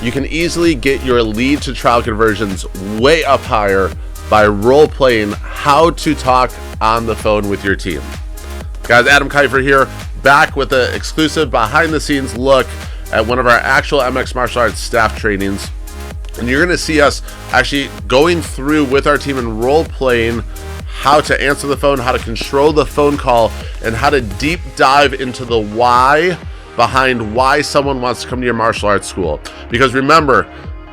You can easily get your lead to trial conversions way up higher by role-playing how to talk on the phone with your team. Guys, Adam Kifer here, back with an exclusive behind-the-scenes look at one of our actual MX Martial Arts staff trainings. And you're gonna see us actually going through with our team and role-playing how to answer the phone, how to control the phone call, and how to deep dive into the why behind why someone wants to come to your martial arts school. Because remember,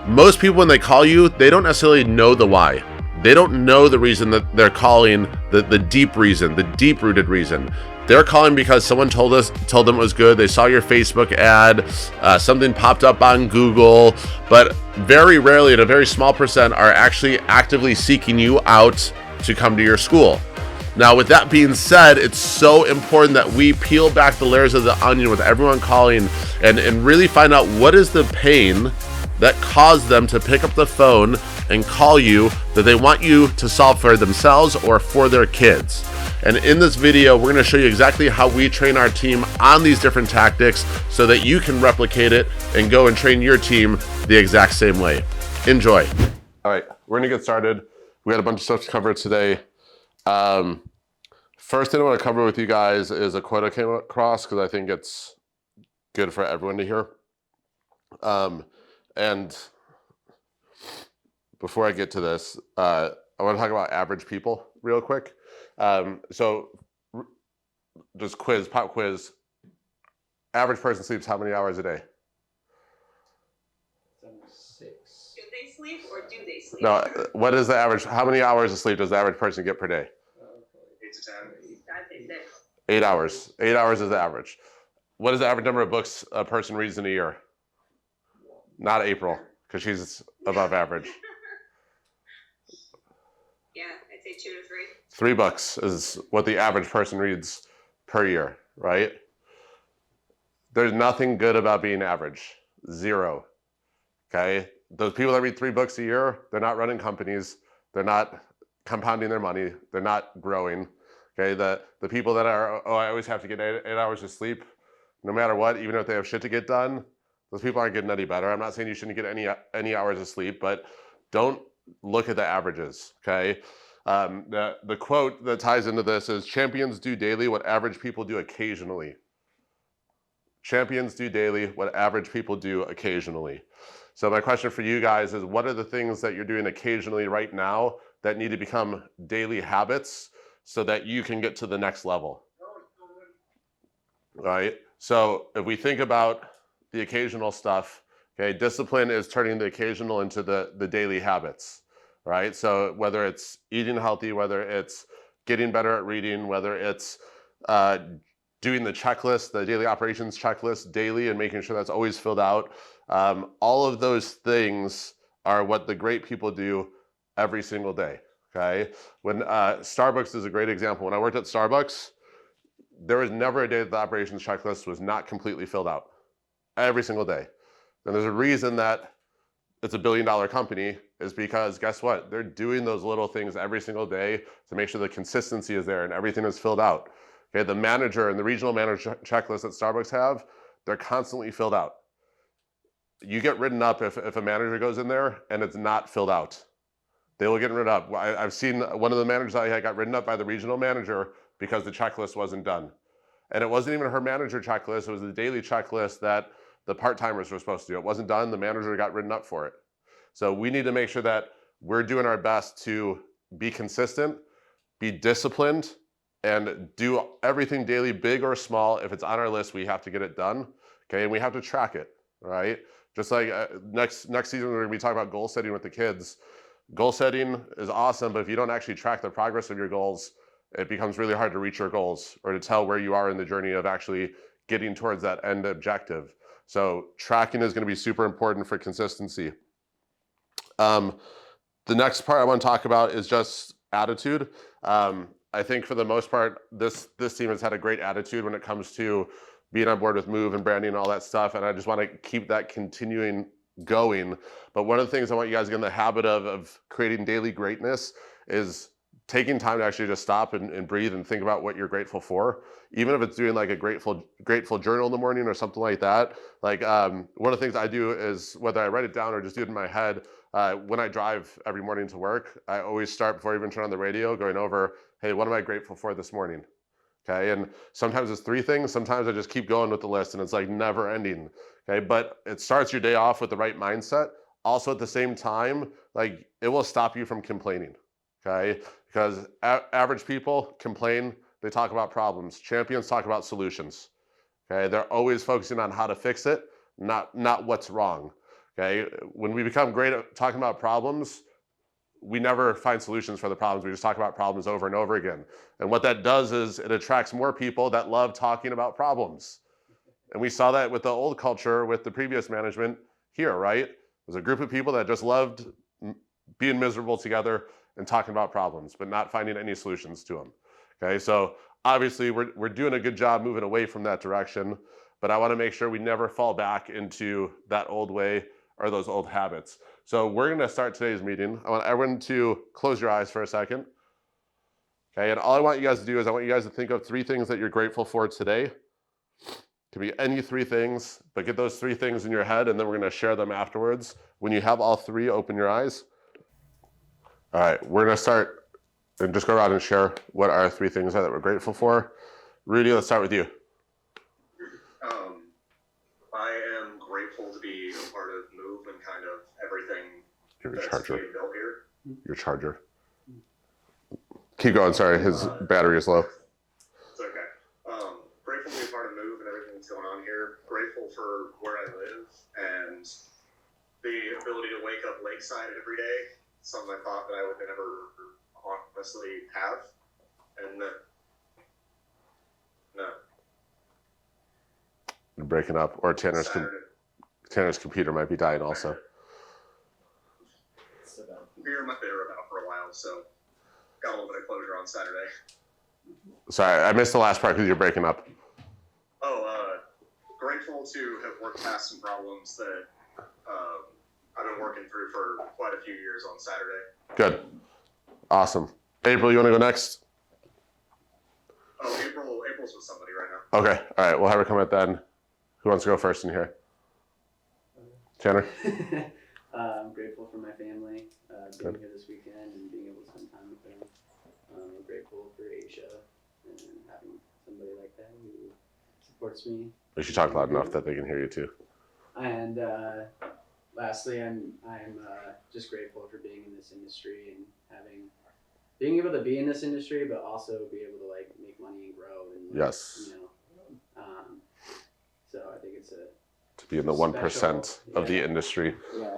most people when they call you, they don't necessarily know the why. They don't know the reason that they're calling, the deep reason, the deep-rooted reason. They're calling because someone told them it was good. They saw your Facebook ad, something popped up on Google, but very rarely, and a very small percent, are actually actively seeking you out to come to your school. Now, with that being said, it's so important that we peel back the layers of the onion with everyone calling and really find out what is the pain that caused them to pick up the phone and call you that they want you to solve for themselves or for their kids. And in this video, we're gonna show you exactly how we train our team on these different tactics so that you can replicate it and go and train your team the exact same way. Enjoy. All right, we're gonna get started. We got a bunch of stuff to cover today. First thing I wanna cover with you guys is a quote I came across because I think it's good for everyone to hear. And before I get to this, I want to talk about average people real quick. So just pop quiz. Average person sleeps how many hours a day? 6. Do they sleep or do they sleep? No, what is the average? How many hours of sleep does the average person get per day? 8 to 10. 8 hours. 8 hours is the average. What is the average number of books a person reads in a year? Not April, because she's above average. Yeah, I'd say 2 to 3. 3 books is what the average person reads per year, right? There's nothing good about being average. 0. Okay? Those people that read 3 books a year, they're not running companies. They're not compounding their money. They're not growing. Okay? The people that are, oh, I always have to get 8 hours of sleep, no matter what, even if they have shit to get done, those people aren't getting any better. I'm not saying you shouldn't get any hours of sleep, but don't look at the averages, okay? The quote that ties into this is, champions do daily what average people do occasionally. Champions do daily what average people do occasionally. So my question for you guys is, what are the things that you're doing occasionally right now that need to become daily habits so that you can get to the next level? All right, so if we think about the occasional stuff, okay, discipline is turning the occasional into the daily habits, right? So whether it's eating healthy, whether it's getting better at reading, whether it's doing the checklist, the daily operations checklist daily and making sure that's always filled out, all of those things are what the great people do every single day, okay? When Starbucks is a great example. When I worked at Starbucks, there was never a day that the operations checklist was not completely filled out. Every single day. And there's a reason that it's $1 billion company, is because guess what? They're doing those little things every single day to make sure the consistency is there and everything is filled out. Okay, the manager and the regional manager checklist that Starbucks have, they're constantly filled out. You get written up if a manager goes in there and it's not filled out. They will get written up. I've seen one of the managers I had got written up by the regional manager because the checklist wasn't done. And it wasn't even her manager checklist, it was the daily checklist that the part-timers were supposed to do. It wasn't done, the manager got written up for it. So we need to make sure that we're doing our best to be consistent, be disciplined, and do everything daily, big or small. If it's on our list, we have to get it done, okay? And we have to track it, right? Just like next season, we're gonna be talking about goal setting with the kids. Goal setting is awesome, but if you don't actually track the progress of your goals, it becomes really hard to reach your goals or to tell where you are in the journey of actually getting towards that end objective. So tracking is going to be super important for consistency. The next part I want to talk about is just attitude. I think for the most part, this team has had a great attitude when it comes to being on board with Move and branding and all that stuff. And I just want to keep that continuing going. But one of the things I want you guys to get in the habit of creating daily greatness is taking time to actually just stop and breathe and think about what you're grateful for, even if it's doing like a grateful journal in the morning or something like that. Like one of the things I do is, whether I write it down or just do it in my head, when I drive every morning to work, I always start, before I even turn on the radio, going over, hey, what am I grateful for this morning? Okay, and sometimes it's 3 things, sometimes I just keep going with the list and it's like never ending. Okay, but it starts your day off with the right mindset. Also, at the same time, like, it will stop you from complaining. Okay, because average people complain, they talk about problems. Champions talk about solutions. Okay, they're always focusing on how to fix it, not what's wrong. Okay, when we become great at talking about problems, we never find solutions for the problems. We just talk about problems over and over again. And what that does is it attracts more people that love talking about problems. And we saw that with the old culture, with the previous management here, right? There's a group of people that just loved being miserable together and talking about problems, but not finding any solutions to them. Okay, so obviously we're doing a good job moving away from that direction, but I want to make sure we never fall back into that old way or those old habits. So we're going to start today's meeting. I want everyone to close your eyes for a second. Okay, and all I want you guys to do is I want you guys to think of 3 things that you're grateful for today. It could be any 3 things, but get those 3 things in your head, and then we're going to share them afterwards. When you have all 3, open your eyes. All right, we're going to start and just go around and share what our 3 things are that we're grateful for. Rudy, let's start with you. I am grateful to be a part of Move and kind of everything Your that's charger. being built here. Your charger. Keep going. Sorry, his battery is low. It's okay. Grateful to be a part of Move and everything that's going on here. Grateful for where I live and the ability to wake up lakeside every day. Something I thought that I would never honestly have. And that, no. You're breaking up, or Tanner's computer might be dying also. Beer my bitter about for a while, so got a little bit of closure on Saturday. Sorry, I missed the last part because you're breaking up. Grateful to have worked past some problems that I've been working through for quite a few years on Saturday. Good. Awesome. April, you want to go next? Oh, April's with somebody right now. Okay. All right. We'll have her come at then. Who wants to go first in here? Tanner? I'm grateful for my family, being here this weekend and being able to spend time with them. I'm grateful for Aisha and having somebody like that who supports me. You should talk loud enough that they can hear you too. And lastly, I'm just grateful for being in this industry and being able to be in this industry, but also be able to like make money and grow and Yes. you know. So I think it's To be in the 1% of the industry. Yeah.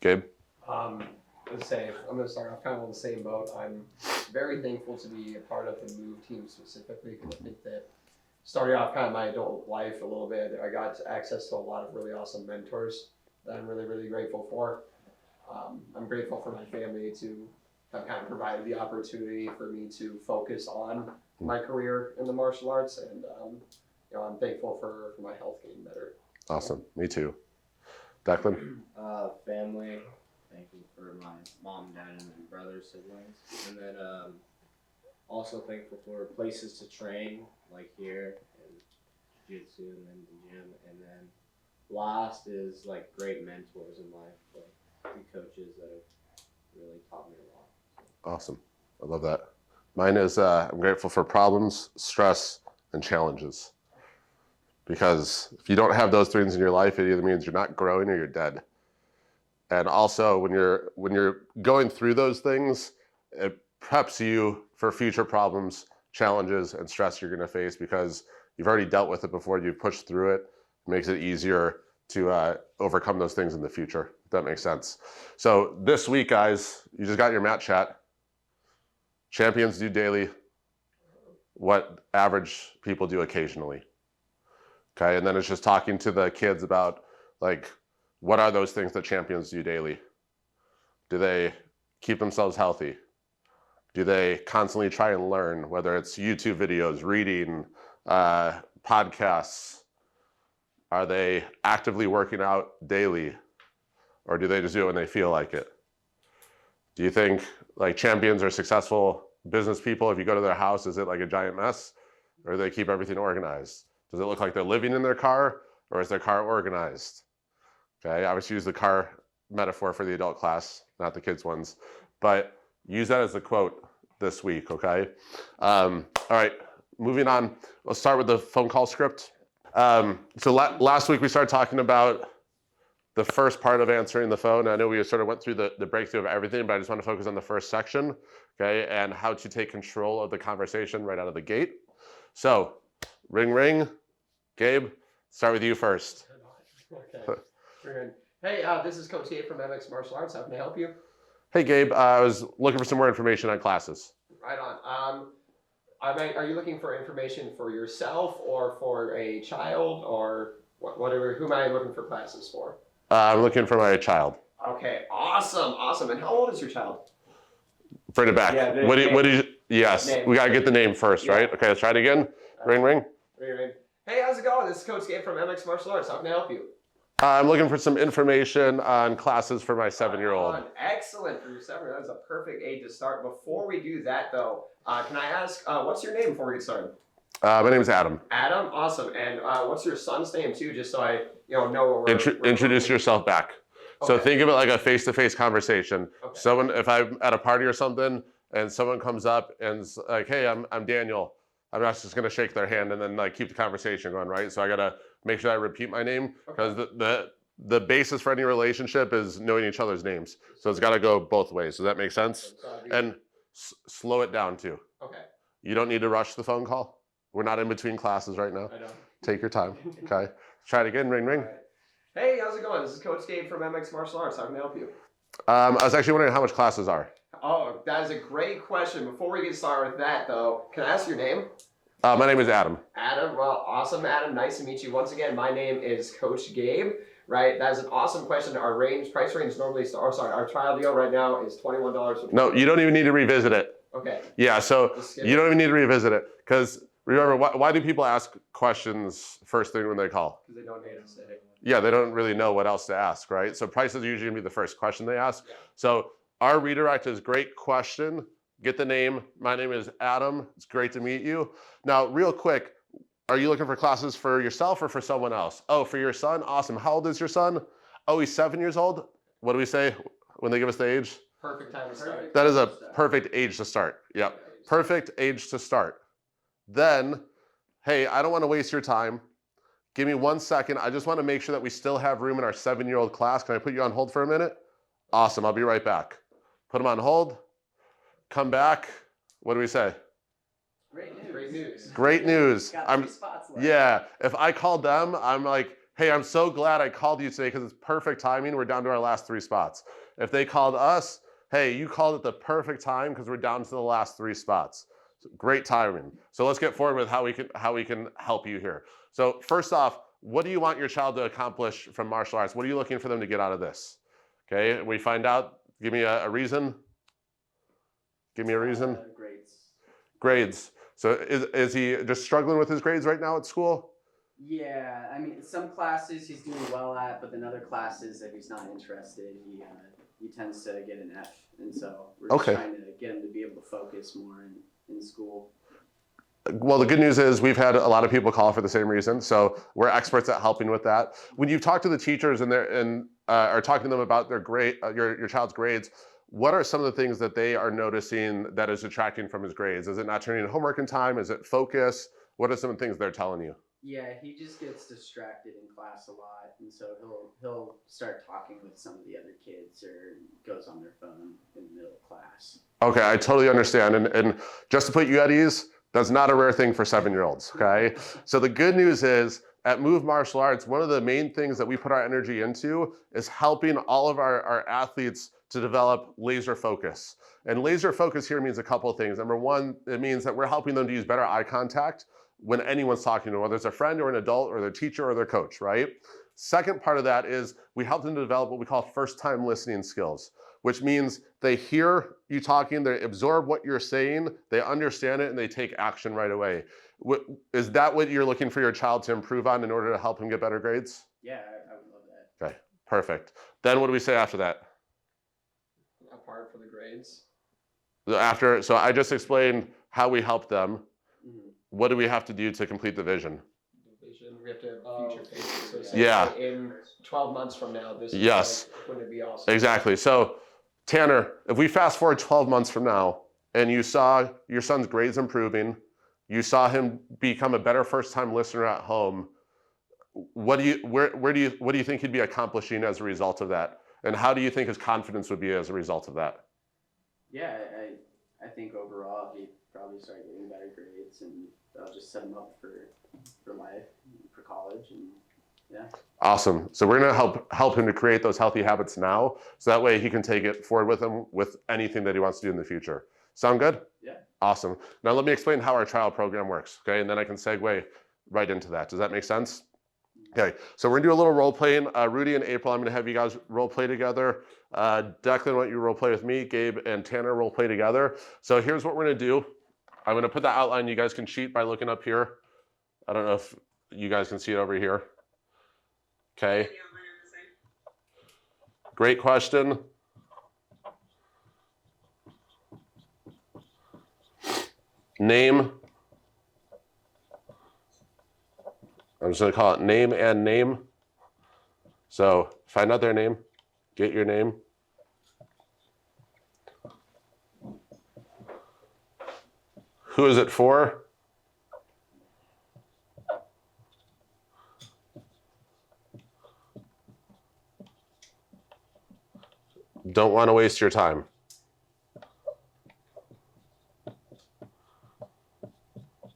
Gabe? The same. I'm going to start off kind of on the same boat. I'm very thankful to be a part of the Move team specifically, because I think that starting off kind of my adult life a little bit, I got access to a lot of really awesome mentors that I'm really, really grateful for. I'm grateful for my family to have kind of provided the opportunity for me to focus on my career in the martial arts, and I'm thankful for my health getting better. Awesome. Me too. Declan? Family. Thankful for my mom, dad, and my brother, siblings. And then also thankful for places to train, like here, and jiu-jitsu, and then the gym. And then last is like great mentors in life, like good coaches that have really taught me a lot. So. Awesome. I love that. Mine is I'm grateful for problems, stress, and challenges. Because if you don't have those things in your life, it either means you're not growing or you're dead. And also, when you're going through those things, it preps you for future problems, challenges, and stress you're going to face, because you've already dealt with it before. You've pushed through it. It makes it easier to overcome those things in the future, if that makes sense. So this week, guys, you just got your mat chat. Champions do daily what average people do occasionally. Okay, and then it's just talking to the kids about, like, what are those things that champions do daily? Do they keep themselves healthy? Do they constantly try and learn, whether it's YouTube videos, reading, podcasts? Are they actively working out daily? Or do they just do it when they feel like it? Do you think like champions or successful business people, if you go to their house, is it like a giant mess, or do they keep everything organized? Does it look like they're living in their car, or is their car organized? Okay, I always use the car metaphor for the adult class, not the kids ones, but use that as the quote this week, okay? All right, moving on. Let's start with the phone call script. Last week we started talking about the first part of answering the phone. I know we sort of went through the breakthrough of everything, but I just want to focus on the first section, okay? And how to take control of the conversation right out of the gate. So, ring, ring. Gabe, start with you first. Okay. Hey, this is Coach Kifer from MX Martial Arts. How can I help you? Hey, Gabe, I was looking for some more information on classes. Right on. Are you looking for information for yourself or for a child or whatever? Who am I looking for classes for? I'm looking for my child. Okay, awesome. And how old is your child? Bring it back. Yeah, What do you, yes, name. we got to get the name first, Yeah. right? Okay, let's try it again. Ring, ring. Ring. Hey, how's it going? This is Coach Gabe from MX Martial Arts. How can I help you? I'm looking for some information on classes for my 7-year-old. Excellent for your 7-year-old. That's a perfect age to start. Before we do that, though, can I ask what's your name before we get started? My name is Adam. Adam, awesome. And what's your son's name too, just so I know what we're Introduce yourself back. So Okay. think of it like a face-to-face conversation. Okay. Someone, if I'm at a party or something, and someone comes up and is like, "Hey, I'm Daniel." I'm not just gonna shake their hand and then like keep the conversation going, right? So I gotta make sure I repeat my name because the basis for any relationship is knowing each other's names. So it's got to go both ways. Does that make sense? And slow it down too. Okay. You don't need to rush the phone call. We're not in between classes right now. I don't. Take your time. Okay. Try it again. Ring, ring. All right. Hey, how's it going? This is Coach Gabe from MX Martial Arts. How can I help you? I was actually wondering how much classes are. Oh, that is a great question. Before we get started with that, though, can I ask your name? My name is Adam. Adam. Well, awesome, Adam. Nice to meet you. Once again, my name is Coach Gabe. Right, that is an awesome question. Our price range normally, our trial deal right now is $21. No, you don't even need to revisit it. Okay. Yeah, so Just skip you it. don't even need to revisit it because remember, why do people ask questions first thing when they call? Because they don't need to say. Yeah, they don't really know what else to ask, right? So price is usually gonna be the first question they ask. Yeah. So our redirect is great question. Get the name. My name is Adam. It's great to meet you. Now, real quick, are you looking for classes for yourself or for someone else? Oh, for your son? Awesome. How old is your son? Oh, he's 7 years old. What do we say when they give us the age? Perfect time to start. That is a perfect age to start. Yep. Perfect age to start. Then, hey, I don't want to waste your time. Give me 1 second. I just want to make sure that we still have room in our 7-year-old class. Can I put you on hold for a minute? Awesome. I'll be right back. Put him on hold. Come back. What do we say? Great news. Great news. Got 3 spots left. Yeah. If I called them, I'm like, hey, I'm so glad I called you today because it's perfect timing. We're down to our last 3 spots. If they called us, hey, you called at the perfect time because we're down to the last 3 spots. So great timing. So let's get forward with how we can help you here. So first off, what do you want your child to accomplish from martial arts? What are you looking for them to get out of this? Okay, we find out. Give me a reason. Give me a reason. Grades. Grades. So is he just struggling with his grades right now at school? Yeah, I mean, some classes he's doing well at, but then other classes, if he's not interested, he tends to get an F. And so we're just trying to get him to be able to focus more in school. Well, the good news is we've had a lot of people call for the same reason, so we're experts at helping with that. When you talk to the teachers and are talking to them about their grade, your child's grades, what are some of the things that they are noticing that is detracting from his grades? Is it not turning in homework in time? Is it focus? What are some of the things they're telling you? Yeah, he just gets distracted in class a lot, and so he'll start talking with some of the other kids or goes on their phone in the middle of class. Okay, I totally understand. And just to put you at ease, that's not a rare thing for 7-year-olds, okay? So the good news is at Move Martial Arts, one of the main things that we put our energy into is helping all of our athletes to develop laser focus. And laser focus here means a couple of things. Number one, it means that we're helping them to use better eye contact when anyone's talking to them, whether it's a friend or an adult or their teacher or their coach, right? Second part of that is we help them to develop what we call first-time listening skills, which means they hear you talking, they absorb what you're saying, they understand it, and they take action right away. Is that what you're looking for your child to improve on in order to help him get better grades? Yeah, I would love that. Okay, perfect. Then what do we say after that? Apart from the grades. So I just explained how we help them. Mhm. What do we have to do to complete the vision? Vision. We have to have future faces. So say Yeah. in 12 months from now, this is Yes. like, wouldn't it be awesome? Exactly. So, Tanner, if we fast forward 12 months from now and you saw your son's grades improving, you saw him become a better first-time listener at home, what do you think he'd be accomplishing as a result of that? And how do you think his confidence would be as a result of that? Yeah, I think overall he'd probably start getting better grades, and that'll just set him up for life, for college, and yeah. Awesome. So we're going to help him to create those healthy habits now, so that way he can take it forward with him with anything that he wants to do in the future. Sound good? Yeah. Awesome. Now let me explain how our trial program works, okay? And then I can segue right into that. Does that make sense? Okay, so we're gonna do a little role playing. Rudy and April, I'm gonna have you guys role play together. Declan, why don't you role play with me? Gabe and Tanner role play together. So here's what we're gonna do. I'm gonna put the outline. You guys can cheat by looking up here. I don't know if you guys can see it over here. Okay, Yeah, mine are the same. great question. Name. I'm just gonna call it name and name. So find out their name, get your name. Who is it for? Don't want to waste your time.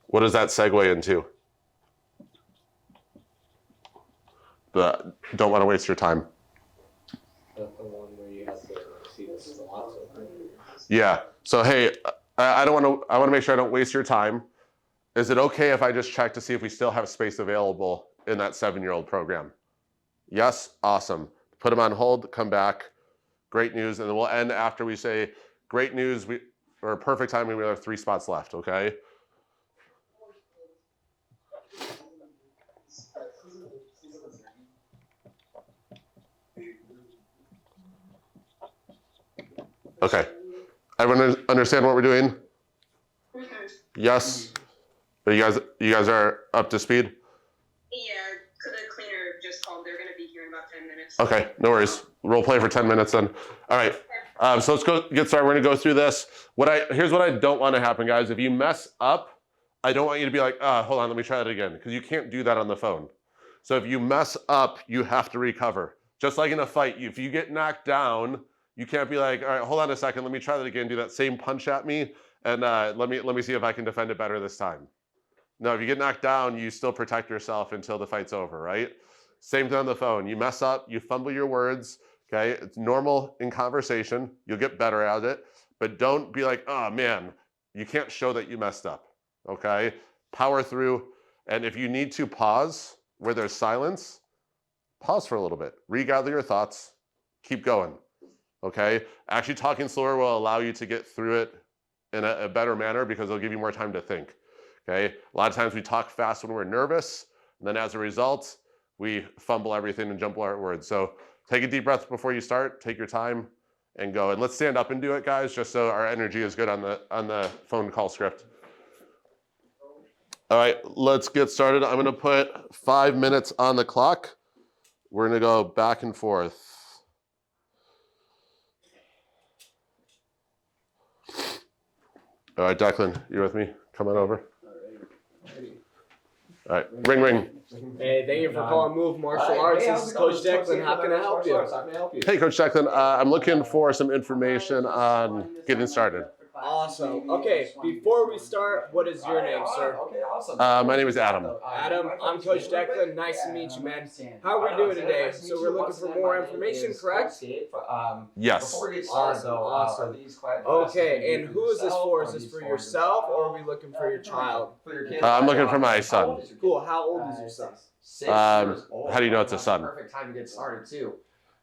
What does that segue into? The don't want to waste your time. The one where you have to see the slots open. Yeah. So hey, I don't want to. I want to make sure I don't waste your time. Is it okay if I just check to see if we still have space available in that 7-year-old program? Yes. Awesome. Put them on hold. Come back. Great news, and then we'll end after we say great news. Or perfect timing. We have 3 spots left. Okay. Okay. Everyone understand what we're doing? Yes. You guys are up to speed? Yeah, the cleaner just called. They're gonna be here in about 10 minutes. Okay, no worries. Role play for 10 minutes then. All right. So let's get started. We're gonna go through this. Here's what I don't want to happen, guys. If you mess up, I don't want you to be like, hold on, let me try that again, because you can't do that on the phone. So if you mess up, you have to recover. Just like in a fight, if you get knocked down, you can't be like, all right, hold on a second, let me try that again, do that same punch at me, and let me see if I can defend it better this time. No, if you get knocked down, you still protect yourself until the fight's over, right? Same thing on the phone. You mess up, you fumble your words, okay? It's normal in conversation. You'll get better at it, but don't be like, oh man, you can't show that you messed up, okay? Power through, and if you need to pause where there's silence, pause for a little bit, regather your thoughts, keep going, okay? Actually talking slower will allow you to get through it in a better manner because it'll give you more time to think, okay? A lot of times we talk fast when we're nervous, and then as a result, we fumble everything and jumble our words. So take a deep breath before you start, take your time, and go. And let's stand up and do it, guys, just so our energy is good on the phone call script. All right, let's get started. I'm gonna put 5 minutes on the clock. We're gonna go back and forth. All right, Declan, you with me? Come on over. All right, ring, ring. Hey, thank you for calling Move Martial Arts. This is Coach Declan. How can I help you? Hey, Coach Declan, I'm looking for some information on getting started. Awesome. Okay, before we start, what is your name, sir? Okay, awesome. My name is Adam. Adam, I'm Coach Declan. Nice to meet you, man. How are we doing today? So we're looking for more information, correct? Yes. Before we get started, Awesome, though, awesome. are these classes Okay, you and do who is this yourself, for? or Is are this these for for yourself, or are we looking for your child? For your kids? I'm looking for my How son. old is your kid? Cool. How old is your son? 6 years old. How do you know it's a son? Perfect time to get started too.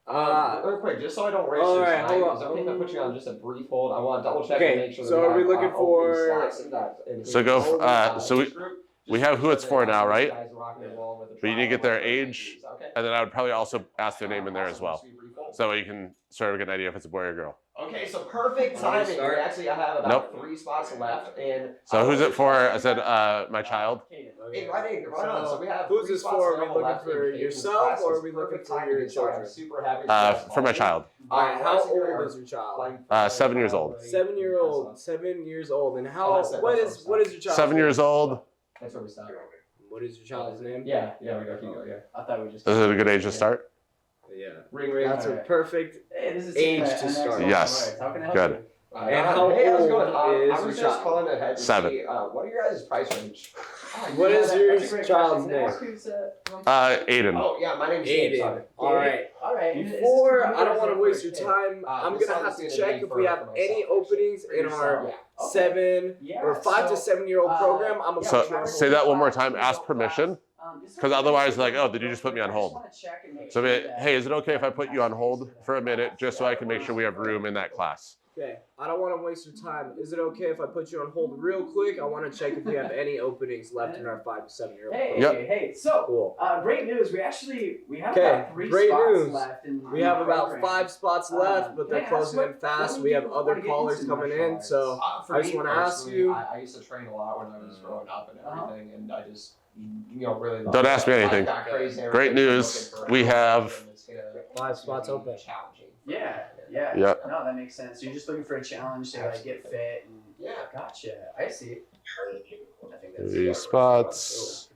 Uh, Real quick, just so I don't waste all your right, time, hold on. is it okay if I put you on just a brief hold? I want to double check Okay, and make sure that so we are we have, looking open for- slots in that- in So his go, own, so age group, we just have who so it's that for these now, right? guys rock and roll with the But you need to get trial their and what age, they use, okay? and then I would probably also ask their name in there as well. Awesome. So you can sort of get an idea if it's a boy or girl. Okay, so perfect timing. We actually have about 3 spots left, and So who's it for? I said my child. Hey, right on. So we have Who's 3 this spots for? Are we available looking left for in Caden's yourself, class, so or are it's we looking perfect for time your to get started. I'm children? super happy to For my child. Alright, how actually old are is your child? playing 7 years old. 7 year old. 7 years old. And how? that's it, What that's is what your child? 7 years old. That's where we stop. What is your child's name? Yeah, we go, keep going, yeah. I thought we just. Is it a good age to start? Yeah. Ring. That's a Alright. perfect. Hey, this is Age Tina, to and start. that's Yes. How can I help Good. you? And how hey, how's it going? old I is was your just child? calling ahead to 7. see what are your guys' price range? What is your That's a great child's question. Can I name? ask who's, Aiden. Oh yeah, my name's James. Aiden. Alright. All right. and is this Before, for you I don't or want is to it waste for your a kid? time. I'm this gonna have one's to gonna check be if we for have myself, any actually. openings For in our yourself. Okay. 7 Yeah, or 5 to so, 7 year old program. I'm gonna So put you on say hold. that one more time. Ask permission. Because otherwise, like, oh, did you just put me on hold? So, hey, is it okay if I put you on hold for a minute just so I can make sure we have room in that class? Okay, I don't want to waste your time. Is it okay if I put you on hold real quick? I want to check if we have any openings left in our 5 to 7 year old Hey, program. Yep. hey, so Cool. great news. We have Okay, about 3 great spots news. left. We have about 5 spots left, but can I they're ask closing in what fast. made We have you other wanna get callers into coming martial in, arts? so For I just me want to ask personally, you. I used to train a lot when I was growing up and everything, and I just, really Don't ask me anything. Got crazy and Great everything, news. looking for We a have program that's gonna- 5 spots gonna be open. Challenging. Yeah. Yeah. No, that makes sense. So you're just looking for a challenge to like get fit and Yeah. Gotcha. I see. I think that's 3 spots.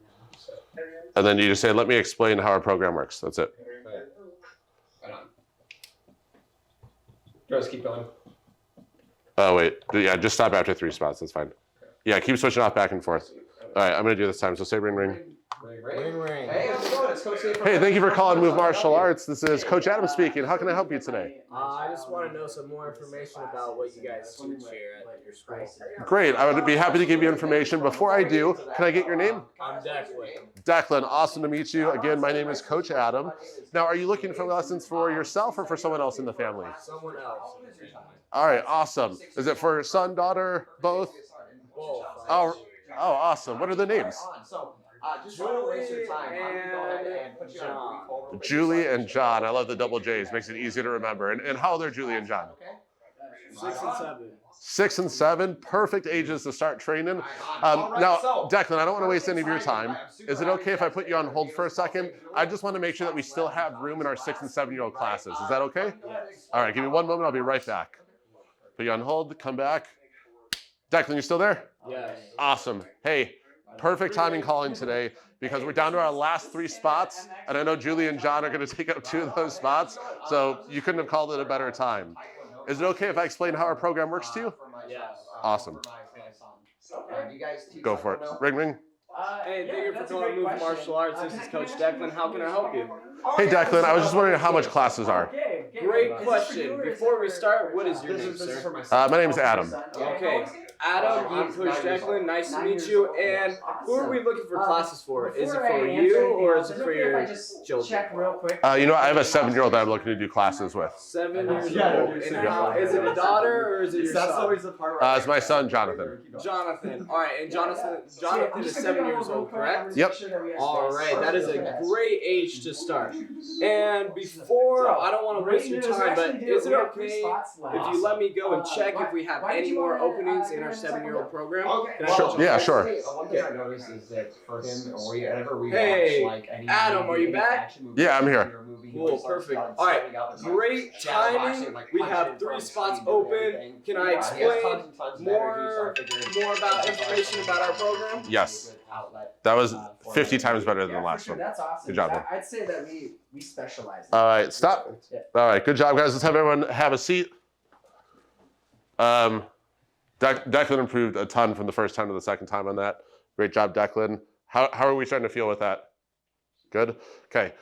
And then you just say, let me explain how our program works. That's it. Right on. Just keep going. Oh, wait. Yeah, just stop after 3 spots. That's fine. Yeah, keep switching off back and forth. All right, I'm going to do this time. So say ring, ring. Ring. Hey, how's it going? It's Coach Kifer. Hey, thank you for calling Move Martial Arts. This is Coach Adam speaking. How can I help you today? I just want to know some more information about what you guys teach here at your school. Great. I would be happy to give you information. Before I do, can I get your name? I'm Declan. Declan, awesome to meet you. Again, my name is Coach Adam. Now, are you looking for lessons for yourself or for someone else in the family? Someone else. All right, awesome. Is it for son, daughter, both? Both. Oh, awesome. What are the names? So, just want to waste your time. I'm going to go ahead and put you on a brief overview. Julie and John. I love the double J's. Makes it easier to remember. And how old are Julie and John? Okay. 6 and 7. 6 and 7. Perfect ages to start training. Alright, Now, so- Declan, I don't want to waste any of your time. Is it okay if I put you on hold for a second? I just want to make sure that we still have room in our 6 and 7 year old classes. Is that okay? All right, give me one moment. I'll be right back. Put you on hold. Come back. Declan, you still there? Yes. Awesome. Hey, perfect timing calling today because we're down to our last 3 spots. And I know Julie and John are going to take up 2 of those spots. So you couldn't have called it a better time. Is it okay if I explain how our program works to you? Yes. Awesome. Go for it. Ring, ring. Hey, thank you for calling Move Martial Arts. This is Coach Declan. How can I help you? Hey, Declan, I was just wondering how much classes are. Great question. Before we start, what is your name, sir? My name's Adam. Okay, Adam, I'm Coach Declan. Nice to meet you. And who are we looking for classes for? Is it for you or is it for your children? Check real quick. I have a 7-year-old that I'm looking to do classes with. 7 years old. And how, is it a daughter or is it your son? the part It's my son, Jonathan. Jonathan. All right, and Jonathan is 7 years old, correct? Yep. All right, that is a great age to start. And before, I don't want to waste your time, but is it okay if you let me go and check if we have any more openings in our 7-year-old program? Can I Sure. help you? Yeah, sure. One thing I noticed is that for him, or whenever we Hey, watch like any Adam, movie, are you any back? action movie, Yeah, I'm here. or movie, he Cool, always starts perfect. out All right, setting up and, great shadow boxing, timing. like, We punching have in 3 front, spots speed and open. everything. Can I He has explain tons and tons of energy, so I figured more about this is information about our program? Yes. a good outlet, That was for 50 him. times better than the last one. That's awesome. Good job, man. I'd say that we specialize. All right, stop. All right, good job, guys. Let's have everyone have a seat. Declan improved a ton from the first time to the second time on that. Great job, Declan. How are we starting to feel with that? Good? Okay.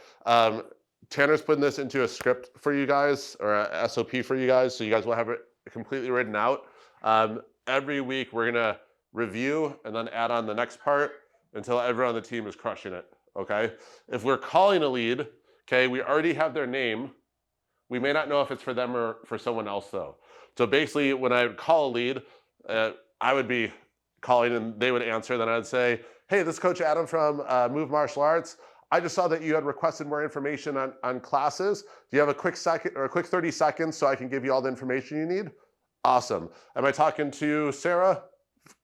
Tanner's putting this into a script for you guys, or a SOP for you guys, so you guys will have it completely written out. Every week, we're going to review and then add on the next part until everyone on the team is crushing it, okay? If we're calling a lead, okay, we already have their name. We may not know if it's for them or for someone else, though. So basically, when I would call a lead, I would be calling and they would answer. Then I'd say, hey, this is Coach Adam from Move Martial Arts. I just saw that you had requested more information on classes. Do you have a quick second or a quick 30 seconds so I can give you all the information you need? Awesome. Am I talking to Sarah?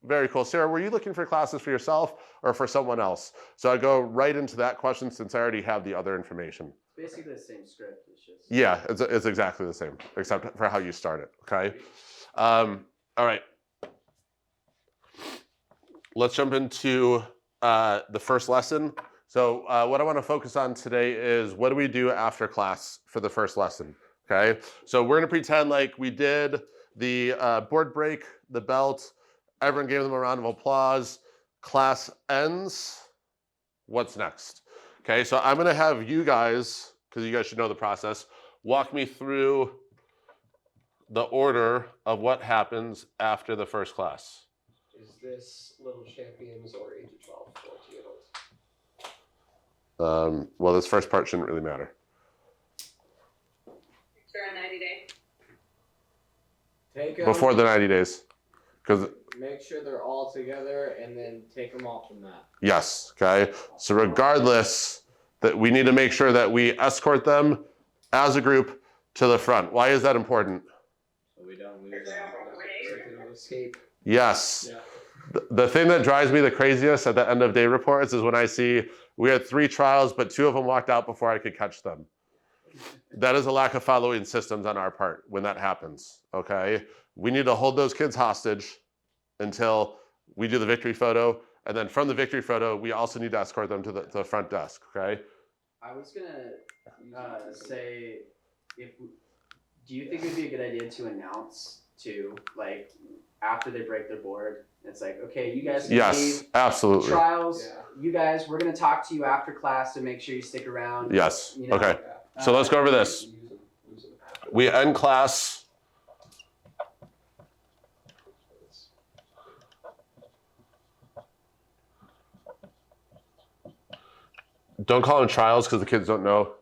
Very cool. Sarah, were you looking for classes for yourself or for someone else? So I go right into that question since I already have the other information. Basically the same script. It's just Yeah, it's exactly the same, except for how you start it, okay? All right. Let's jump into the first lesson. So what I want to focus on today is what do we do after class for the first lesson, okay? So we're going to pretend like we did the board break, the belt, everyone gave them a round of applause, class ends, what's next? Okay, so I'm going to have you guys, because you guys should know the process, walk me through the order of what happens after the first class. Is this Little Champions or age of 12, 14 years old? Well, this first part shouldn't really matter. For a 90-day. Take 'em, Before the 90 days. Because, make sure they're all together, and then take them off the mat. yes, okay? So regardless, that we need to make sure that we escort them as a group to the front. Why is that important? So we don't lose Example, them. So they don't escape. Yes. Yeah. The thing that drives me the craziest at the end of day reports is when I see we had 3 trials, but 2 of them walked out before I could catch them. That is a lack of following systems on our part when that happens, okay? We need to hold those kids hostage until we do the victory photo. And then from the victory photo, we also need to escort them to the front desk, okay? I was gonna say, do you think it would be a good idea to announce too, like after they break their board? It's like, okay, you guys Yes, gave absolutely. trials. Yeah. You guys, we're gonna talk to you after class to make sure you stick around. Yes, You know, okay. Yeah. So let's go over this. Use them after. We end class. Don't call them trials because the kids don't know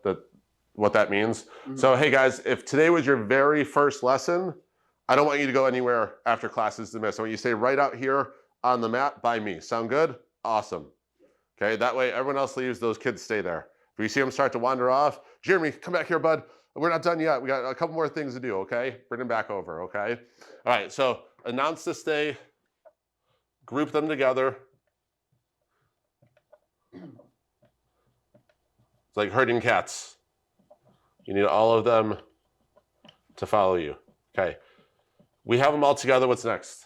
what that means. So hey guys, if today was your very first lesson, I don't want you to go anywhere after class is dismissed. I want you to stay right out here on the mat by me. Sound good? Awesome. Okay, that way everyone else leaves, those kids stay there. If you see them start to wander off, Jeremy, come back here, bud. We're not done yet. We got a couple more things to do, okay? Bring them back over, okay? All right, so announce this day, group them together. It's like herding cats. You need all of them to follow you. Okay. We have them all together. What's next?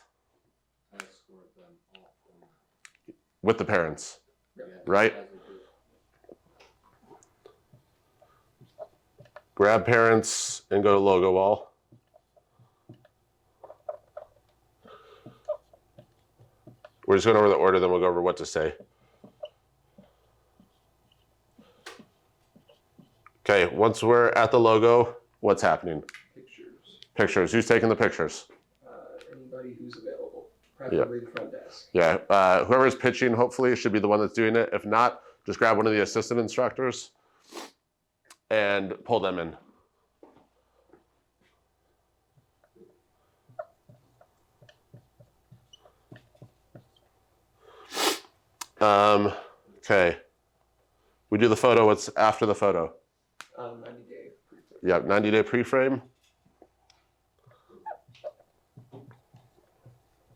Escort them off the mat. With the parents, Yeah, right? as a group. Grab parents and go to logo wall. We're just going over the order, then we'll go over what to say. Okay, once we're at the logo, what's happening? Pictures. Pictures. Who's taking the pictures? Anybody who's available. Preferably the front desk. Yeah, whoever's pitching hopefully should be the one that's doing it. If not, just grab one of the assistant instructors and pull them in. Okay. We do the photo. What's after the photo? 90-day. Yep, 90-day pre-frame.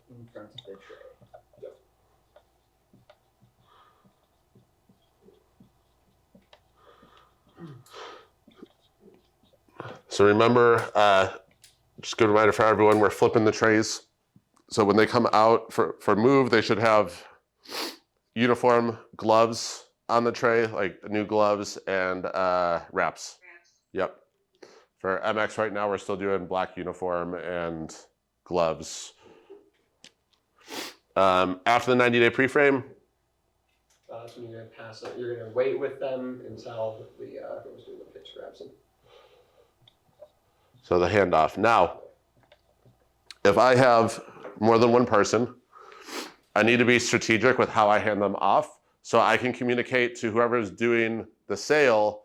in front of the tray. So remember, just a good reminder for everyone, we're flipping the trays. So when they come out for move, they should have uniform gloves on the tray, like new gloves and wraps. Wraps. Yep. For MX right now, we're still doing black uniform and gloves. After the 90-day pre-frame, That's when you're gonna pass it. You're gonna wait with them until the whoever's doing the pitch grabs them. so the handoff. Now, if I have more than one person, I need to be strategic with how I hand them off so I can communicate to whoever's doing the sale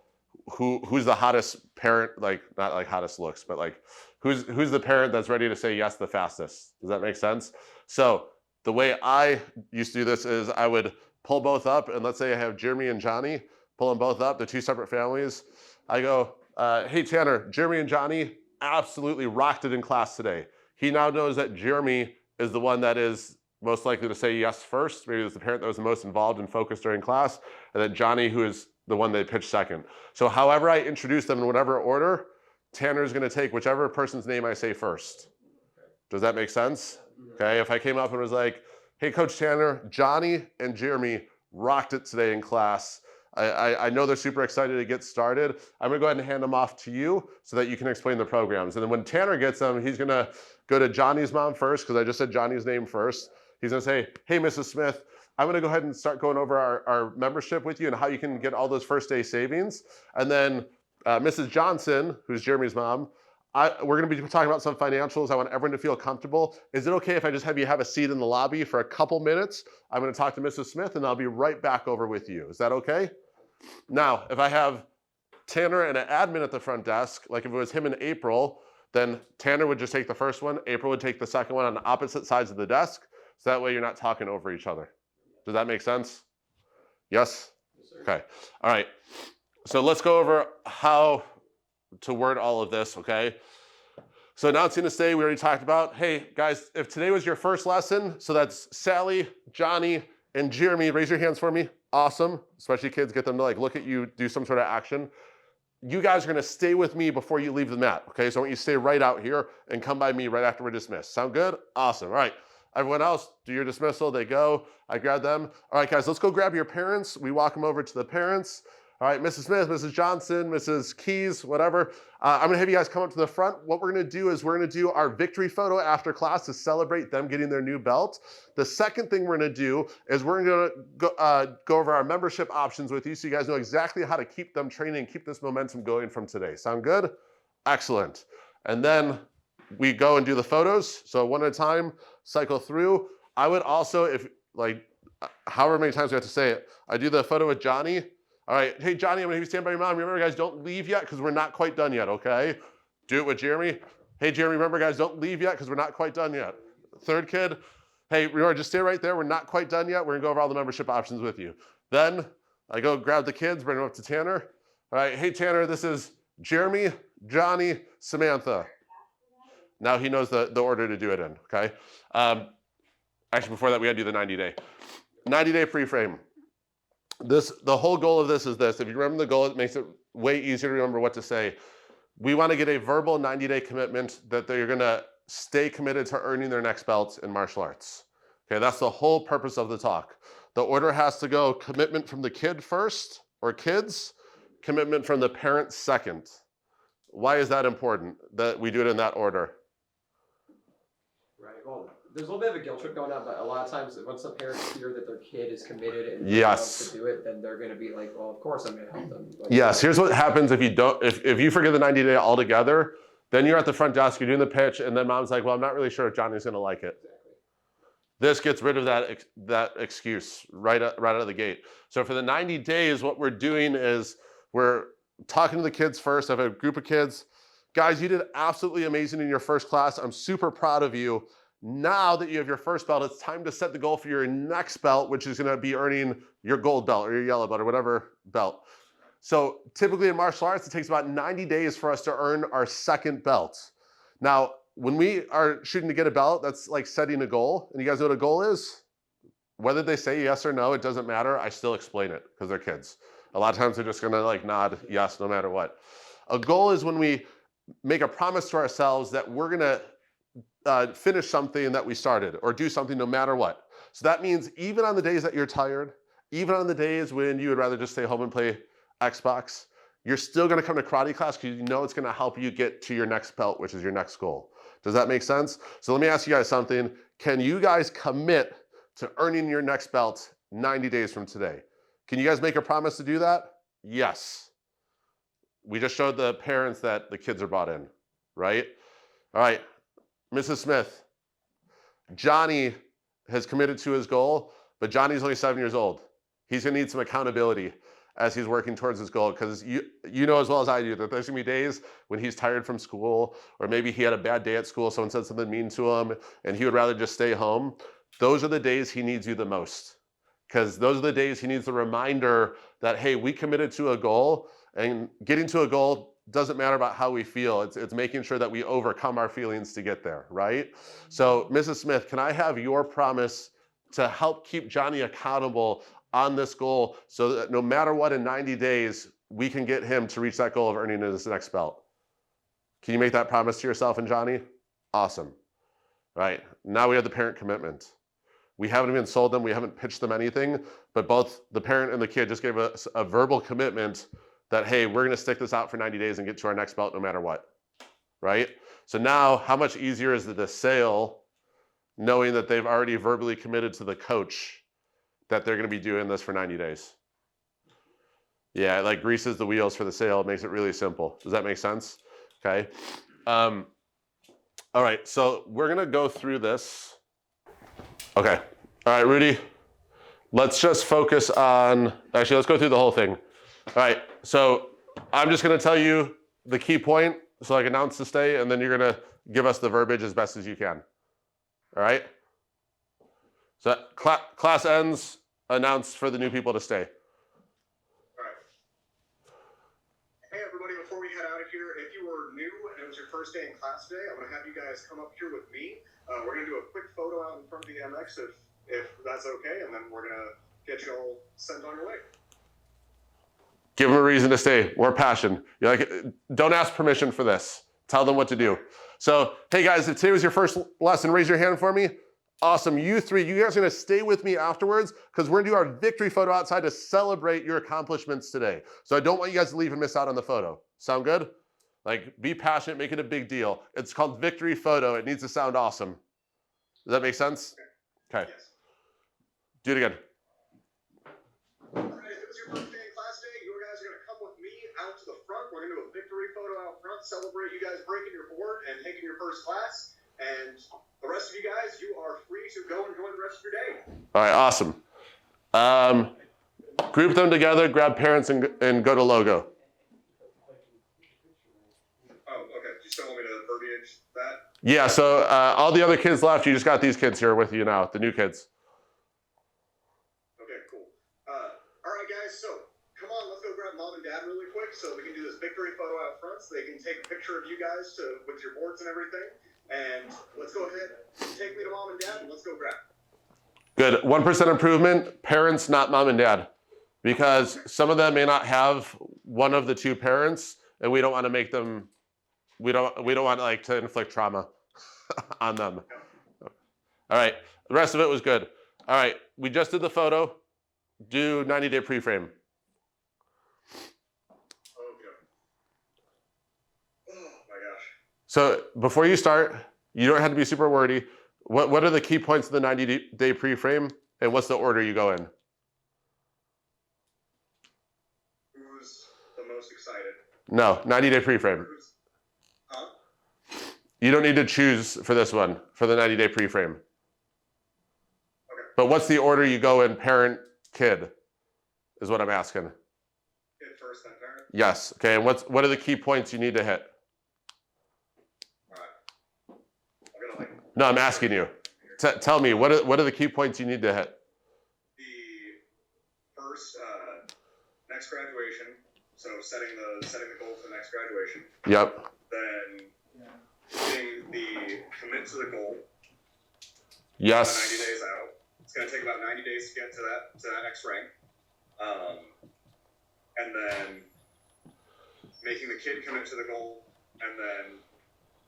who's the hottest parent, like not like hottest looks, but like who's the parent that's ready to say yes the fastest. Does that make sense? So the way I used to do this is I would pull both up, and let's say I have Jeremy and Johnny. pull them both up. They're two separate families. I go, hey, Tanner, Jeremy and Johnny absolutely rocked it in class today. He now knows that Jeremy is the one that is most likely to say yes first. Maybe it was the parent that was the most involved and focused during class, and then Johnny, who is the one they pitched second. So however I introduce them in whatever order, Tanner is going to take whichever person's name I say first. Does that make sense? Okay, if I came up and was like, hey, Coach Tanner, Johnny and Jeremy rocked it today in class. I know they're super excited to get started. I'm gonna go ahead and hand them off to you so that you can explain the programs. And then when Tanner gets them, he's gonna go to Johnny's mom first, because I just said Johnny's name first. He's gonna say, hey, Mrs. Smith, I'm gonna go ahead and start going over our membership with you and how you can get all those first day savings. And then Mrs. Johnson, who's Jeremy's mom, we're going to be talking about some financials. I want everyone to feel comfortable. Is it okay if I just have you have a seat in the lobby for a couple minutes? I'm going to talk to Mrs. Smith, and I'll be right back over with you. Is that okay? Now, if I have Tanner and an admin at the front desk, like if it was him and April, then Tanner would just take the first one. April would take the second one on the opposite sides of the desk. So that way you're not talking over each other. Does that make sense? Yes? Okay. All right. So let's go over how to word all of this, okay? So announcing this day, we already talked about, hey, guys, if today was your first lesson, so that's Sally, Johnny, and Jeremy, raise your hands for me. Awesome. Especially kids, get them to like look at you, do some sort of action. You guys are gonna stay with me before you leave the mat, okay? So I want you to stay right out here and come by me right after we're dismissed. Sound good? Awesome, all right. Everyone else, do your dismissal, they go, I grab them. All right, guys, let's go grab your parents. We walk them over to the parents. All right, Mrs. Smith, Mrs. Johnson, Mrs. Keys, whatever. I'm gonna have you guys come up to the front. What we're gonna do is we're gonna do our victory photo after class to celebrate them getting their new belt. The second thing we're gonna do is we're gonna go over our membership options with you so you guys know exactly how to keep them training and keep this momentum going from today. Sound good? Excellent. And then we go and do the photos. So one at a time, cycle through. I would also, if like, however many times we have to say it, I do the photo with Johnny. All right, hey, Johnny, I'm gonna have you stand by your mom. Remember, guys, don't leave yet because we're not quite done yet, okay? Do it with Jeremy. Hey, Jeremy, remember, guys, don't leave yet because we're not quite done yet. Third kid, hey, remember, just stay right there. We're not quite done yet. We're gonna go over all the membership options with you. Then I go grab the kids, bring them up to Tanner. All right, hey, Tanner, this is Jeremy, Johnny, Samantha. Now he knows the order to do it in, okay? Actually, before that, we gotta do the 90-day. 90-day pre-frame. The whole goal of this is this. If you remember the goal, it makes it way easier to remember what to say. We want to get a verbal 90-day commitment that they're going to stay committed to earning their next belt in martial arts. Okay, that's the whole purpose of the talk. The order has to go commitment from the kid first, or kids, commitment from the parent second. Why is that important that we do it in that order? Right. Well, there's a little bit of a guilt trip going on, but a lot of times once the parents hear that their kid is committed and Yes. wants to do it, then they're going to be like, well, of course I'm going to help them. Like, Yes, here's what happens if you don't, if you forget the 90-day altogether, then you're at the front desk, you're doing the pitch, and then mom's like, well, I'm not really sure if Johnny's gonna like it. Exactly. This gets rid of that excuse right out of the gate. So for the 90 days, what we're doing is we're talking to the kids first. I have a group of kids. Guys, you did absolutely amazing in your first class. I'm super proud of you. Now that you have your first belt, it's time to set the goal for your next belt, which is gonna be earning your gold belt or your yellow belt or whatever belt. So typically in martial arts, it takes about 90 days for us to earn our second belt. Now, when we are shooting to get a belt, that's like setting a goal. And you guys know what a goal is? Whether they say yes or no, it doesn't matter. I still explain it because they're kids. A lot of times they're just gonna like nod yes no matter what. A goal is when we make a promise to ourselves that we're gonna finish something that we started or do something no matter what. So that means even on the days that you're tired, even on the days when you would rather just stay home and play Xbox, you're still gonna come to karate class because you know it's gonna help you get to your next belt, which is your next goal. Does that make sense? So let me ask you guys something. Can you guys commit to earning your next belt 90 days from today? Can you guys make a promise to do that? Yes. We just showed the parents that the kids are bought in, right? All right, Mrs. Smith, Johnny has committed to his goal, but Johnny's only 7 years old. He's gonna need some accountability as he's working towards his goal, because you know as well as I do that there's gonna be days when he's tired from school, or maybe he had a bad day at school, someone said something mean to him, and he would rather just stay home. Those are the days he needs you the most. because those are the days he needs the reminder that, hey, we committed to a goal, and getting to a goal doesn't matter about how we feel. It's making sure that we overcome our feelings to get there, right? So, Mrs. Smith, can I have your promise to help keep Johnny accountable on this goal so that no matter what in 90 days, we can get him to reach that goal of earning his next belt? Can you make that promise to yourself and Johnny? Awesome. Right, now we have the parent commitment. We haven't even sold them, we haven't pitched them anything, but both the parent and the kid just gave us a verbal commitment that, hey, we're gonna stick this out for 90 days and get to our next belt no matter what, right? So now, how much easier is the sale knowing that they've already verbally committed to the coach that they're gonna be doing this for 90 days? Yeah, it like greases the wheels for the sale. It makes it really simple. Does that make sense? Okay. All right, so we're gonna go through this. Okay, all right, Rudy, let's just focus on, actually, let's go through the whole thing. All right, so I'm just gonna tell you the key point, so I can announce to stay, and then you're gonna give us the verbiage as best as you can. All right? So class ends, announce for the new people to stay. All right. Hey, everybody, before we head out of here, if you were new and it was your first day in class today, I'm going to have you guys come up here with me. We're going to do a quick photo out in front of the MX if that's okay, and then we're going to get you all sent on your way. Give them a reason to stay, more passion. You're like, don't ask permission for this. Tell them what to do. So, hey guys, if today was your first lesson, raise your hand for me. Awesome, you guys are gonna stay with me afterwards because we're gonna do our victory photo outside to celebrate your accomplishments today. So I don't want you guys to leave and miss out on the photo. Sound good? Like, be passionate, make it a big deal. It's called victory photo. It needs to sound awesome. Does that make sense? Okay. Yes. Do it again. All right, if it was your first day in class today, you guys are going to come with me out to the front. We're going to do a victory photo out front, celebrate you guys breaking your board and taking your first class. And the rest of you guys, you are free to go enjoy the rest of your day. All right, awesome. Group them together, grab parents, and go to logo. Oh, okay. You still want me to verbiage that? Yeah, so all the other kids left. You just got these kids here with you now, the new kids. Okay, cool. All right, guys, so come on, let's go grab mom and dad really quick so we can do this victory photo out front so they can take a picture of you guys with your boards and everything. And let's go ahead, take me to mom and dad, and let's go grab. Good. 1% improvement, parents, not mom and dad. Because some of them may not have one of the two parents, and we don't want to make them, we don't want like to inflict trauma on them. All right, the rest of it was good. All right, we just did the photo. Do 90-day pre-frame. Okay. Oh my gosh. So before you start, you don't have to be super wordy. What are the key points of the 90-day pre-frame, and what's the order you go in? Who's the most excited? No, 90-day pre-frame. Huh? You don't need to choose for this one, for the 90-day pre-frame. Okay. But what's the order you go in, parent, kid, is what I'm asking. Kid first, then parent? Yes, okay, and what are the key points you need to hit? All right. I'm gonna No, I'm asking you. Tell me, what are the key points you need to hit? the first next graduation. So setting the goal for the next graduation. Yep. Then getting the commit to the goal. 90 Yes. days out. It's gonna take about 90 days to get to that next rank. And then making the kid commit to the goal, and then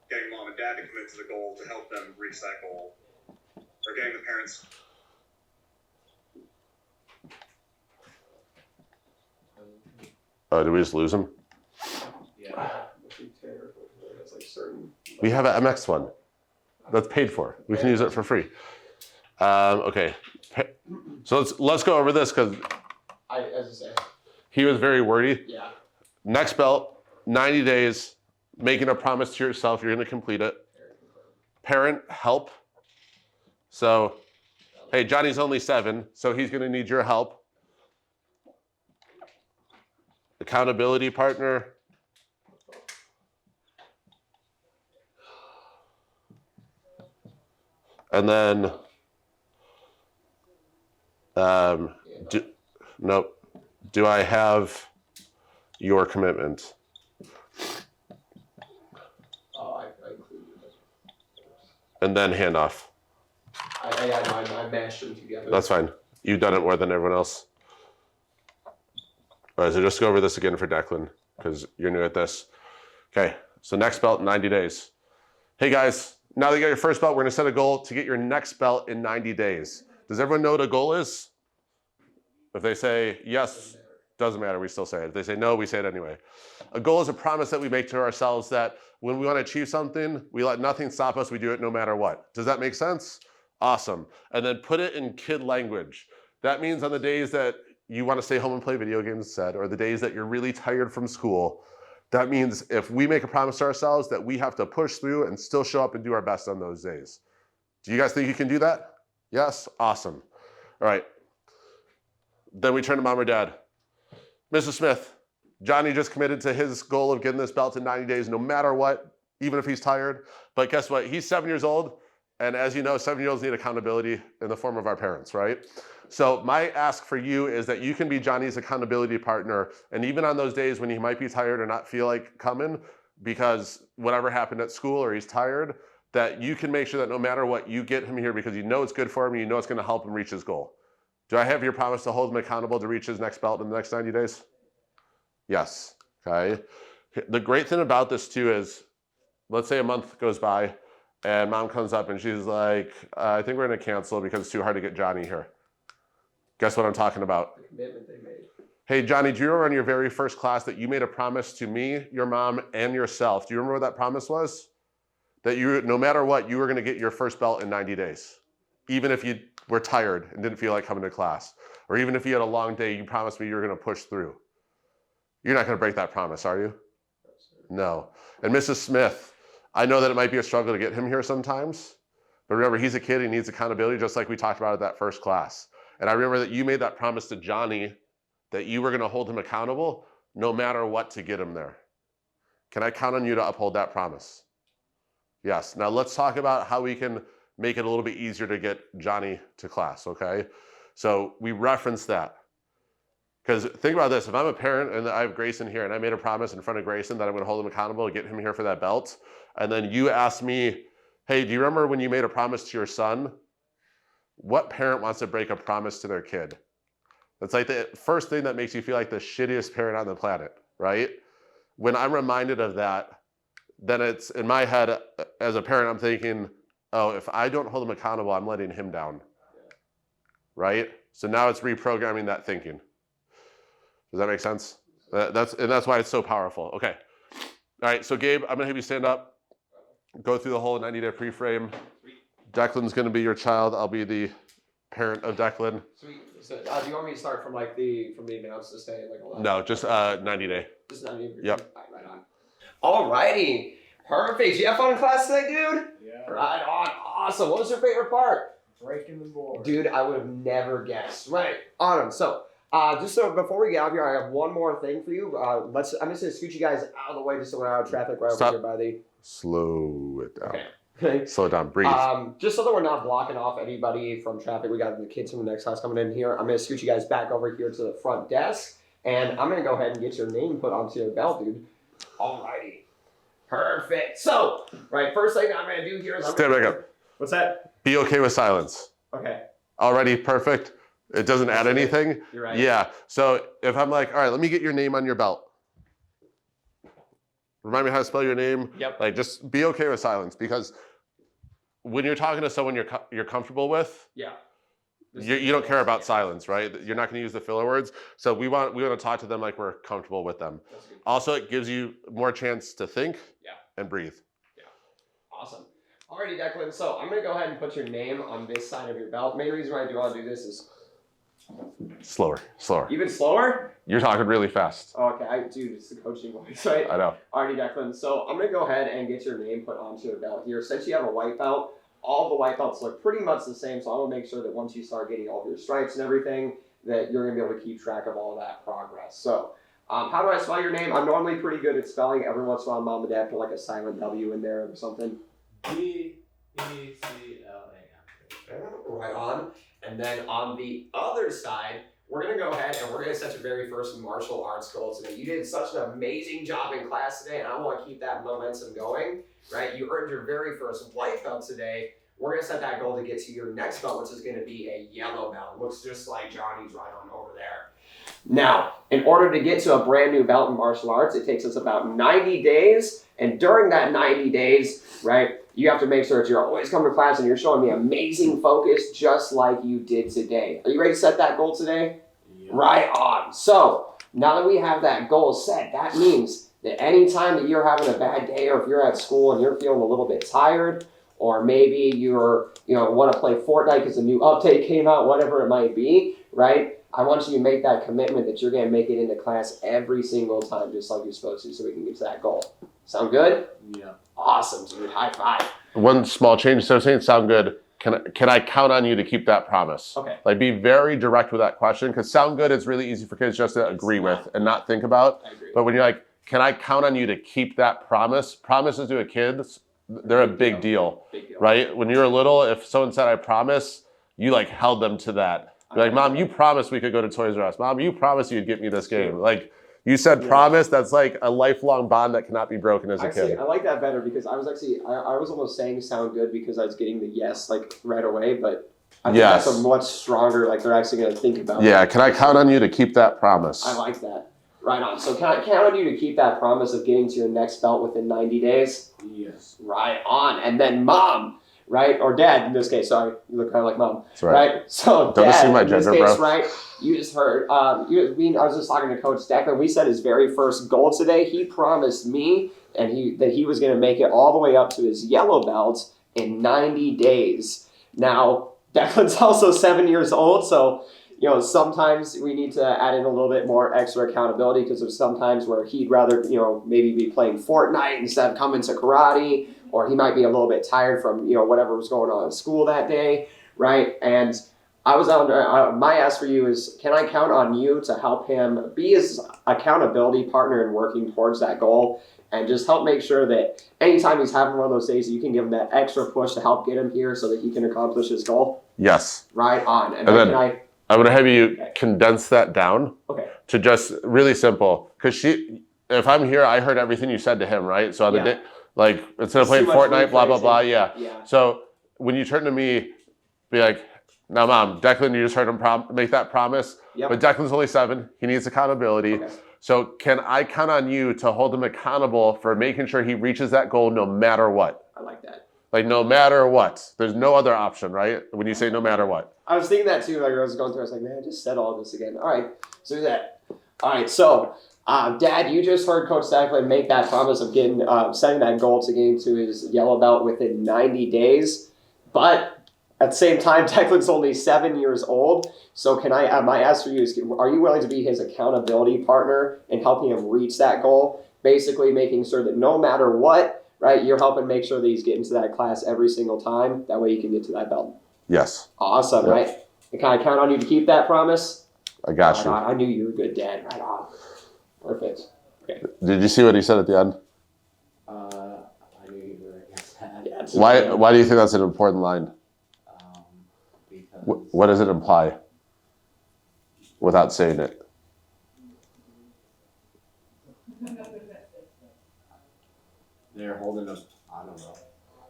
getting mom and dad to commit to the goal to help them reach that goal, or getting the parents. Oh, did we just lose him? Yeah. We have an MX one that's paid for. We can use it for free. Okay. So let's go over this because As I say, he was very wordy. yeah. Next belt, 90 days, making a promise to yourself, you're going to complete it. Parent, help. So, hey, Johnny's only 7, so he's going to need your help. Accountability partner. And then Nope. Do I have your commitment? Oh, I included it. And then handoff. I mashed them together. That's fine. You've done it more than everyone else. All right, so just go over this again for Declan, because you're new at this. Okay, so next belt, 90 days. Hey guys, now that you got your first belt, we're gonna set a goal to get your next belt in 90 days. Does everyone know what a goal is? If they say yes, doesn't matter, we still say it. If they say no, we say it anyway. A goal is a promise that we make to ourselves that when we want to achieve something, we let nothing stop us, we do it no matter what. Does that make sense? Awesome. And then put it in kid language. That means on the days that you want to stay home and play video games instead, or the days that you're really tired from school, that means if we make a promise to ourselves that we have to push through and still show up and do our best on those days. Do you guys think you can do that? Yes? Awesome. All right. Then we turn to mom or dad. Mrs. Smith, Johnny just committed to his goal of getting this belt in 90 days, no matter what, even if he's tired. But guess what? He's 7 years old. And as you know, 7-year-olds need accountability in the form of our parents, right? So my ask for you is that you can be Johnny's accountability partner. And even on those days when he might be tired or not feel like coming because whatever happened at school or he's tired, that you can make sure that no matter what, you get him here because you know it's good for him and you know it's going to help him reach his goal. Do I have your promise to hold him accountable to reach his next belt in the next 90 days? Yes, okay. The great thing about this too is, let's say a month goes by and mom comes up and she's like, I think we're gonna cancel because it's too hard to get Johnny here. Guess what I'm talking about? The commitment they made. Hey Johnny, do you remember in your very first class that you made a promise to me, your mom, and yourself? Do you remember what that promise was? That you, no matter what, you were gonna get your first belt in 90 days. Even if you were tired and didn't feel like coming to class. Or even if you had a long day, you promised me you were gonna push through. You're not gonna break that promise, are you? No. And Mrs. Smith, I know that it might be a struggle to get him here sometimes, but remember, he's a kid, he needs accountability, just like we talked about at that first class. And I remember that you made that promise to Johnny that you were gonna hold him accountable no matter what to get him there. Can I count on you to uphold that promise? Yes. Now let's talk about how we can make it a little bit easier to get Johnny to class, okay? So we reference that. Because think about this, if I'm a parent and I have Grayson here and I made a promise in front of Grayson that I'm gonna hold him accountable to get him here for that belt, and then you ask me, hey, do you remember when you made a promise to your son? What parent wants to break a promise to their kid? That's like the first thing that makes you feel like the shittiest parent on the planet, right? When I'm reminded of that, then it's in my head as a parent, I'm thinking, oh, if I don't hold him accountable, I'm letting him down, right? So now it's reprogramming that thinking. Does that make sense? That's why it's so powerful. Okay. All right, so Gabe, I'm gonna have you stand up, go through the whole 90-day pre-frame. Declan's gonna be your child. I'll be the parent of Declan. Sweet. So, do you want me to start from the announce to stay like 11? No, just 90-day. Just 90. Yep. Right on. Alrighty. Perfect. Did you have fun in class today, dude? Yeah. Right on. Awesome. What was your favorite part? Breaking the board. Dude, I would have never guessed. Right. On. So, just so before we get out of here, I have one more thing for you. I'm just gonna scoot you guys out of the way just so we're out of traffic right Stop. over here by the. Slow it down. Okay. Slow it down. Breathe. Just so that we're not blocking off anybody from traffic, we got the kids from the next class coming in here. I'm gonna scoot you guys back over here to the front desk, and I'm gonna go ahead and get your name put onto your belt, dude. Alrighty. Perfect. So, right, first thing I'm gonna do here is Stand back up. What's that? Be okay with silence. Okay. Already perfect. It doesn't add anything. You're right. Yeah. So if I'm like, all right, let me get your name on your belt. Remind me how to spell your name. Yep. Like, just be okay with silence, because when you're talking to someone you're comfortable with, Yeah. you don't care about silence, right? You're not going to use the filler words. So we want to talk to them like we're comfortable with them. That's good. Also, it gives you more chance to think and breathe. Awesome. Alrighty, Declan. So I'm gonna go ahead and put your name on this side of your belt. Main reason why I do want to do this is Slower. even slower. You're talking really fast. Okay, dude, it's the coaching voice, right? I know. Alrighty, Declan. So I'm gonna go ahead and get your name put onto your belt here. Since you have a white belt, all the white belts look pretty much the same. So I want to make sure that once you start getting all of your stripes and everything, that you're gonna be able to keep track of all that progress. So, how do I spell your name? I'm normally pretty good at spelling. Every once in a while, mom and dad put like a silent W in there or something. D-E-C-L-A-M. Right on. And then on the other side, we're going to go ahead and we're going to set your very first martial arts goal today. You did such an amazing job in class today, and I want to keep that momentum going, right? You earned your very first white belt today. We're going to set that goal to get to your next belt, which is going to be a yellow belt. Looks just like Johnny's right on over there. Now, in order to get to a brand new belt in martial arts, it takes us about 90 days. And during that 90 days, right, you have to make sure that you're always coming to class and you're showing me amazing focus just like you did today. Are you ready to set that goal today? Yeah. Right on. So, now that we have that goal set, that means that anytime that you're having a bad day or if you're at school and you're feeling a little bit tired, or maybe you're, want to play Fortnite because a new update came out, whatever it might be, right? I want you to make that commitment that you're going to make it into class every single time, just like you're supposed to, so we can get to that goal. Sound good? Yeah. Awesome, dude. High five. One small change. So saying sound good. Can I count on you to keep that promise? Okay. Like be very direct with that question, because sound good is really easy for kids just to agree with and not think about. I agree. But when you're like, can I count on you to keep that promise? Promises to a kid, they're a big deal, Big deal. right? When you were little, if someone said, I promise, you like held them to that. You're like, Mom, you promised we could go to Toys R Us. Mom, you promised you'd get me this game. Like, you said promise, that's like a lifelong bond that cannot be broken as a kid. I like that better because I was almost saying sound good because I was getting the yes, like, right away, but I think that's a much stronger, like, they're actually going to think about it. Yeah, can I count on you to keep that promise? I like that. Right on. So can I count on you to keep that promise of getting to your next belt within 90 days? Yes. Right on. And then Mom, right? Or Dad in this case. Sorry, you look kind of like Mom. That's right. So Don't Dad assume my in this gender, case, bro. right? You just heard. I was just talking to Coach Declan. We set his very first goal today. He promised me that he was going to make it all the way up to his yellow belt in 90 days. Now, Declan's also 7 years old, so sometimes we need to add in a little bit more extra accountability because there's sometimes where he'd rather, maybe be playing Fortnite instead of coming to karate, or he might be a little bit tired from, whatever was going on in school that day, right? And I was my ask for you is, can I count on you to help him be his accountability partner in working towards that goal, and just help make sure that anytime he's having one of those days, you can give him that extra push to help get him here so that he can accomplish his goal? Yes. Right on. And then can I... I'm going to have you condense that down Okay. to just really simple. Because if I'm here, I heard everything you said to him, right? So on the day, like, instead of playing Fortnite, blah, blah, blah, yeah. So when you turn to me, be like, now, Mom, Declan, you just heard him make that promise. Yep. But Declan's only 7. He needs accountability. Okay. So can I count on you to hold him accountable for making sure he reaches that goal no matter what? I like that. Like, no matter what. There's no other option, right? When you say no matter what. I was thinking that too. Like I was going through, I was like, man, I just said all this again. All right, so do that. All right, so Dad, you just heard Coach Declan make that promise of getting, setting that goal to getting to his yellow belt within 90 days. But at the same time, Declan's only 7 years old. So can my ask for you is, are you willing to be his accountability partner in helping him reach that goal? Basically making sure that no matter what, right, you're helping make sure that he's getting to that class every single time. That way you can get to that belt. Yes. Awesome, right? And can I count on you to keep that promise? I got you. I knew you were a good dad. Right on. Perfect. Okay. Did you see what he said at the end? I knew you were against that. Yeah, Why do you think that's an important line? Because What does it imply without saying it? they're holding up. I don't know.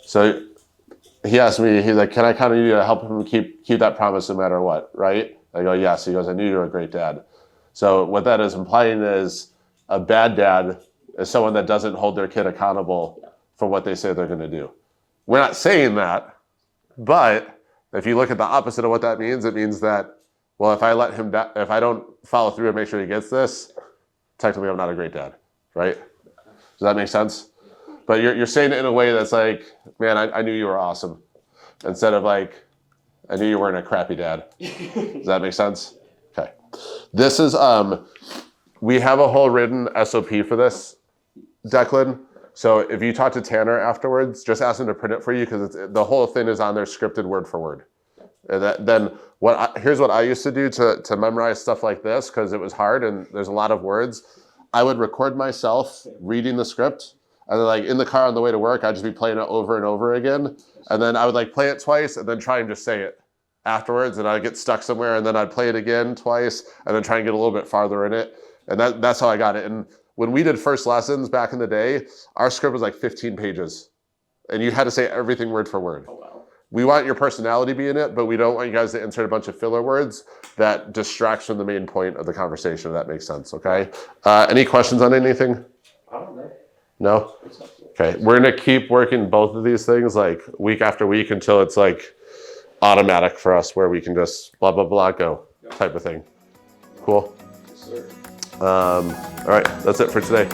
So he asked me, he's like, can I count on you to help him keep that promise no matter what, right? I go, yes. He goes, I knew you were a great dad. So what that is implying is a bad dad is someone that doesn't hold their kid accountable for what they say they're going to do. We're not saying that, but if you look at the opposite of what that means, it means that, well, if I don't follow through and make sure he gets this, technically I'm not a great dad, right? Does that make sense? But you're saying it in a way that's like, man, I knew you were awesome. Instead of like, I knew you weren't a crappy dad. Does that make sense? Okay. This is, we have a whole written SOP for this, Declan. So if you talk to Tanner afterwards, just ask him to print it for you because the whole thing is on there scripted word for word. And here's what I used to do to memorize stuff like this because it was hard and there's a lot of words. I would record myself reading the script. And then, like, in the car on the way to work, I'd just be playing it over and over again. And then I would, like, play it twice and then try and just say it. afterwards, and I'd get stuck somewhere, and then I'd play it again twice, and then try and get a little bit farther in it. And that's how I got it. And when we did first lessons back in the day, our script was like 15 pages, and you had to say everything word for word. Oh, wow. We want your personality to be in it, but we don't want you guys to insert a bunch of filler words that distracts from the main point of the conversation, if that makes sense, okay? Any questions on anything? I don't know. No? Okay, we're gonna keep working both of these things like week after week until it's like automatic for us where we can just blah, blah, blah, go type of thing. Cool? Yes, sir. All right, that's it for today.